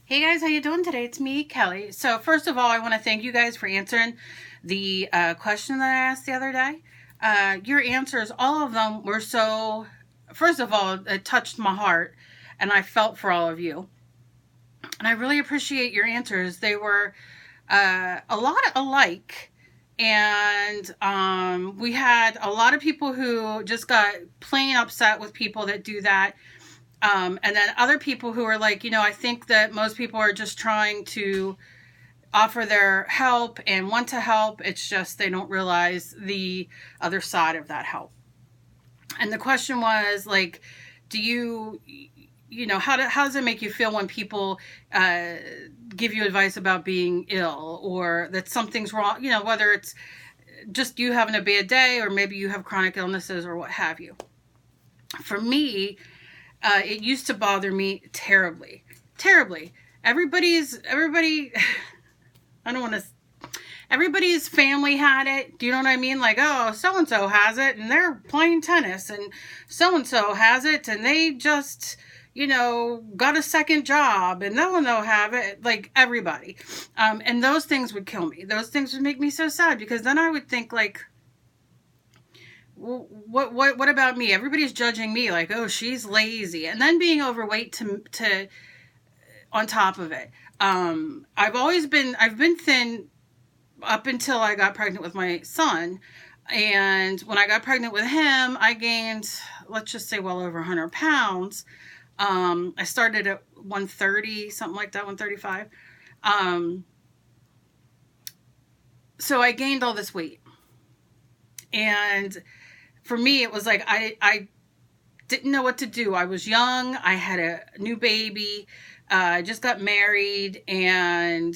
Hey guys, how you doing today? It's me, Kelly. So first of all, I want to thank you guys for answering the question that I asked the other day. Your answers, all of them were so, first of all, it touched my heart and I felt for all of you. And I really appreciate your answers. They were a lot alike. And we had a lot of people who just got plain upset with people that do that. And then other people who are like, I think that most people are just trying to offer their help and want to help. It's just they don't realize the other side of that help. And the question was like, do you, how does it make you feel when people give you advice about being ill or that something's wrong, whether it's just you having a bad day or maybe you have chronic illnesses or what have you. For me, it used to bother me terribly, terribly. Everybody, I don't want to, everybody's family had it. Do you know what I mean? Like, oh, so-and-so has it and they're playing tennis and so-and-so has it and they just, got a second job and no one will have it. Like everybody. And those things would kill me. Those things would make me so sad because then I would think like, what about me? Everybody's judging me like, oh, she's lazy, and then being overweight to on top of it. I've been thin up until I got pregnant with my son, and when I got pregnant with him, I gained, let's just say, well over 100 pounds. I started at 130, something like that, 135. So I gained all this weight, and for me, it was like I didn't know what to do. I was young. I had a new baby. I just got married, and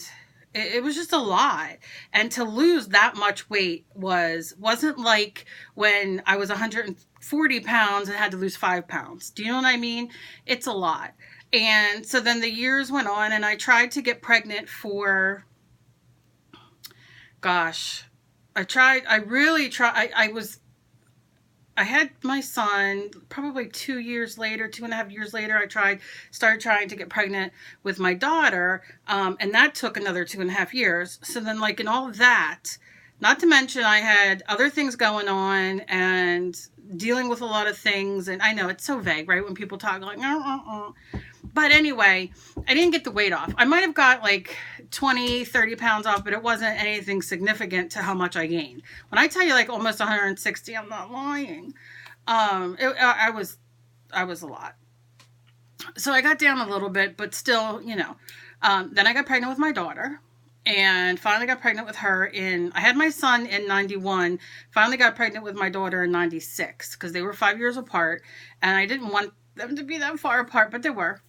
it was just a lot. And to lose that much weight wasn't like when I was 140 pounds and had to lose 5 pounds. Do you know what I mean? It's a lot. And so then the years went on, and I tried to get pregnant for, gosh, I really tried. I had my son probably 2.5 years later, started trying to get pregnant with my daughter. And that took another 2.5 years. So then like in all of that, not to mention I had other things going on and dealing with a lot of things. And I know it's so vague, right? When people talk like, But anyway, I didn't get the weight off. I might have got like 20, 30 pounds off, but it wasn't anything significant to how much I gained. When I tell you like almost 160, I'm not lying. I was a lot. So I got down a little bit, but still, then I got pregnant with my daughter and finally got pregnant with her I had my son in 91, finally got pregnant with my daughter in 96 because they were 5 years apart and I didn't want them to be that far apart, but they were.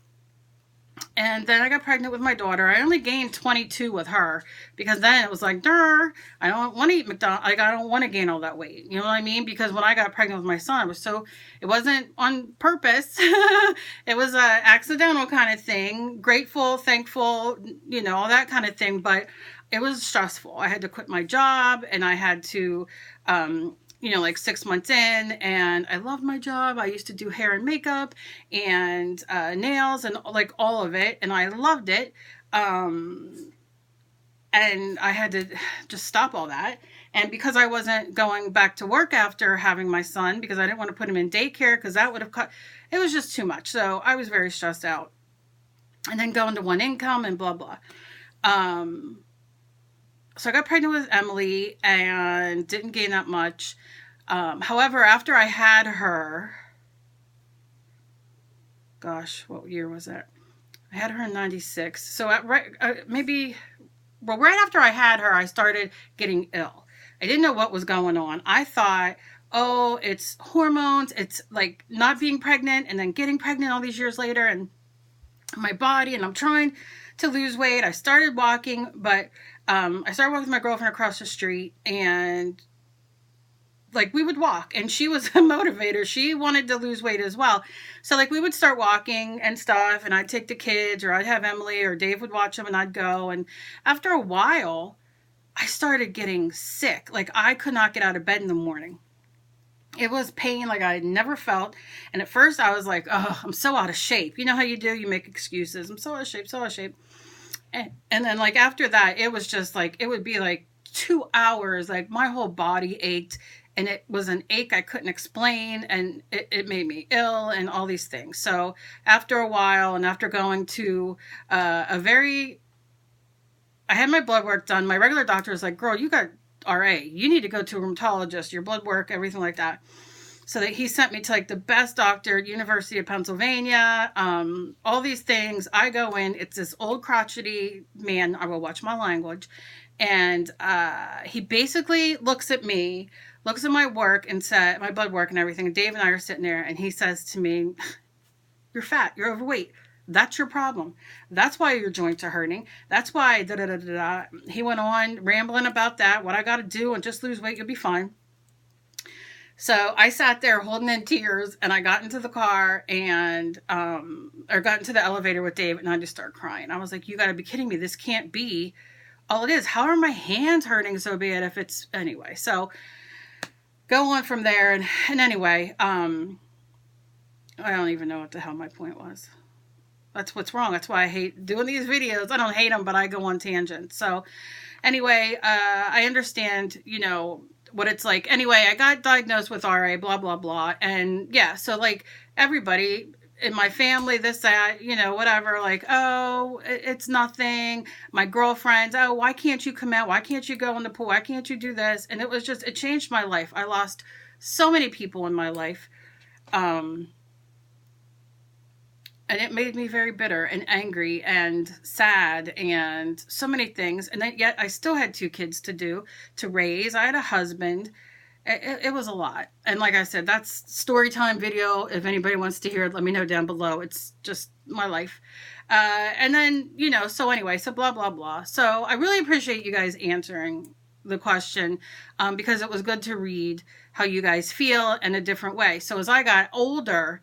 And then I got pregnant with my daughter. I only gained 22 with her because then it was like, I don't want to eat McDonald's. Like, I don't want to gain all that weight. You know what I mean? Because when I got pregnant with my son, it wasn't on purpose. It was a accidental kind of thing. Grateful, thankful, all that kind of thing. But it was stressful. I had to quit my job and I had to, like 6 months in, and I loved my job. I used to do hair and makeup and nails and like all of it, and I loved it. And I had to just stop all that. And because I wasn't going back to work after having my son, because I didn't want to put him in daycare, because that would have it was just too much. So I was very stressed out. And then going to one income and blah, blah. So I got pregnant with Emily and didn't gain that much. However, after I had her, gosh, what year was that? I had her in 96. So right after I had her, I started getting ill. I didn't know what was going on. I thought, oh, it's hormones. It's like not being pregnant and then getting pregnant all these years later and my body, and I'm trying to lose weight. I started walking, but I started walking with my girlfriend across the street, and like we would walk, and she was a motivator. She wanted to lose weight as well. So like we would start walking and stuff, and I'd take the kids, or I'd have Emily or Dave would watch them, and I'd go. And after a while, I started getting sick. Like I could not get out of bed in the morning. It was pain like I had never felt. And at first I was like, oh, I'm so out of shape. You know how you do? You make excuses. I'm so out of shape, so out of shape. And then like after that, it was just like, it would be like 2 hours, like my whole body ached, and it was an ache I couldn't explain, and it made me ill and all these things. So after a while, and after going to I had my blood work done. My regular doctor was like, girl, you got RA. You need to go to a rheumatologist, your blood work, everything like that. So that he sent me to like the best doctor at University of Pennsylvania, all these things. I go in, it's this old crotchety man, I will watch my language, and he basically looks at me, looks at my work and said, my blood work and everything, and Dave and I are sitting there, and he says to me, you're fat, you're overweight. That's your problem. That's why your joints are hurting. That's why da da da da da. He went on rambling about that, what I got to do, and just lose weight, you'll be fine. So I sat there holding in tears, and I got into the car and, or got into the elevator with Dave, and I just started crying. I was like, you got to be kidding me. This can't be all it is. How are my hands hurting so bad if it's, anyway. So go on from there. And anyway, I don't even know what the hell my point was. That's what's wrong. That's why I hate doing these videos. I don't hate them, but I go on tangents. So anyway, I understand, you know, what it's like. Anyway, I got diagnosed with RA, blah, blah, blah. And yeah, so like everybody in my family, this, that, you know, whatever, like, oh, it's nothing. My girlfriends, oh, why can't you come out? Why can't you go in the pool? Why can't you do this? And it was just, it changed my life. I lost so many people in my life. And it made me very bitter and angry and sad and so many things. And then, yet I still had 2 kids to raise. I had a husband. It was a lot. And like I said, that's story time video. If anybody wants to hear it, let me know down below. It's just my life. And then, you know, so anyway, so blah, blah, blah. So I really appreciate you guys answering the question, because it was good to read how you guys feel in a different way. So as I got older,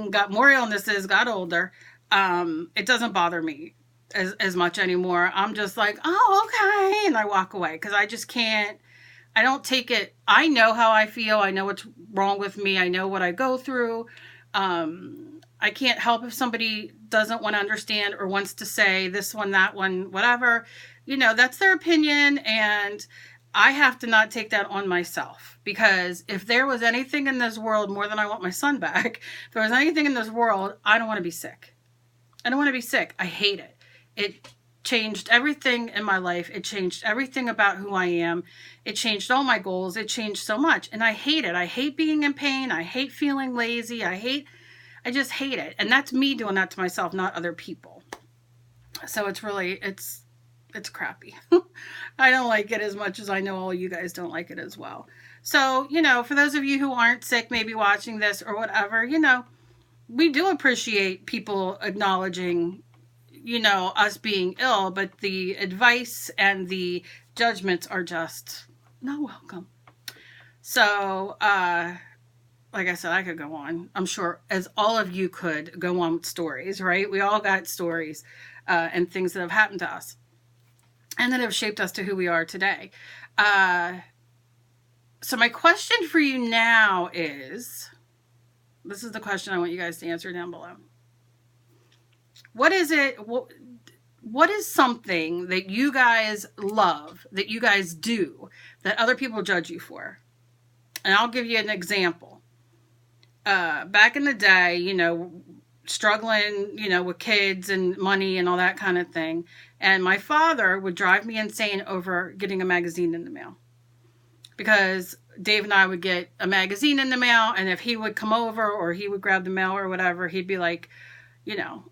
got more illnesses, got older, it doesn't bother me as much anymore. I'm just like, oh, okay. And I walk away because I just can't, I don't take it. I know how I feel. I know what's wrong with me. I know what I go through. I can't help if somebody doesn't want to understand or wants to say this one, that one, whatever. You know, that's their opinion. And I have to not take that on myself, because if there was anything in this world more than I want my son back, if there was anything in this world, I don't want to be sick. I don't want to be sick. I hate it. It changed everything in my life. It changed everything about who I am. It changed all my goals. It changed so much. And I hate it. I hate being in pain. I hate feeling lazy. I just hate it. And that's me doing that to myself, not other people. So it's really, it's crappy. I don't like it as much as I know all you guys don't like it as well. So, you know, for those of you who aren't sick, maybe watching this or whatever, you know, we do appreciate people acknowledging, you know, us being ill, but the advice and the judgments are just not welcome. So, like I said, I could go on. I'm sure as all of you could go on with stories, right? We all got stories and things that have happened to us and that have shaped us to who we are today. So my question for you now is, this is the question I want you guys to answer down below. What is it? What is something that you guys love, that you guys do, that other people judge you for? And I'll give you an example. Back in the day, you know, struggling, you know, with kids and money and all that kind of thing. And my father would drive me insane over getting a magazine in the mail. Because Dave and I would get a magazine in the mail, and if he would come over or he would grab the mail or whatever, he'd be like, you know,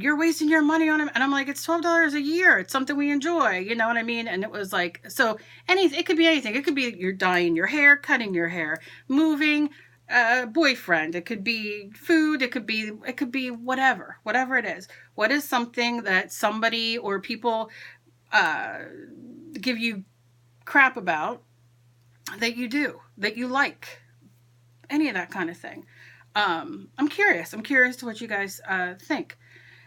you're wasting your money on him. And I'm like, it's $12 a year. It's something we enjoy. You know what I mean? And it was like, so it could be anything. It could be you're dyeing your hair, cutting your hair, moving, boyfriend. It could be food. It could be whatever it is. What is something that somebody or people give you crap about that you do, that you like, any of that kind of thing? I'm curious to what you guys think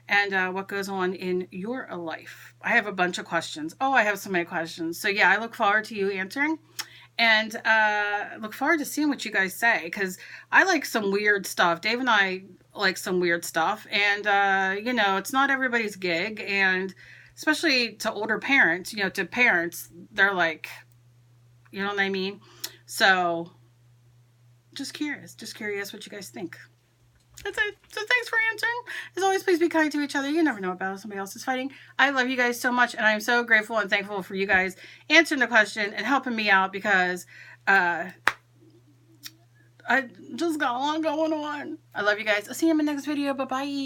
and what goes on in your life. I have a bunch of questions. Oh, I have so many questions. So yeah, I look forward to you answering. And look forward to seeing what you guys say, because I like some weird stuff. Dave and I like some weird stuff. And, you know, it's not everybody's gig. And especially to older parents, you know, to parents, they're like, you know what I mean? So just curious what you guys think. That's it. So thanks for answering. As always, please be kind to each other. You never know what battle somebody else is fighting. I love you guys so much, and I'm so grateful and thankful for you guys answering the question and helping me out, because I just got a lot going on. I love you guys. I'll see you in my next video. Bye-bye.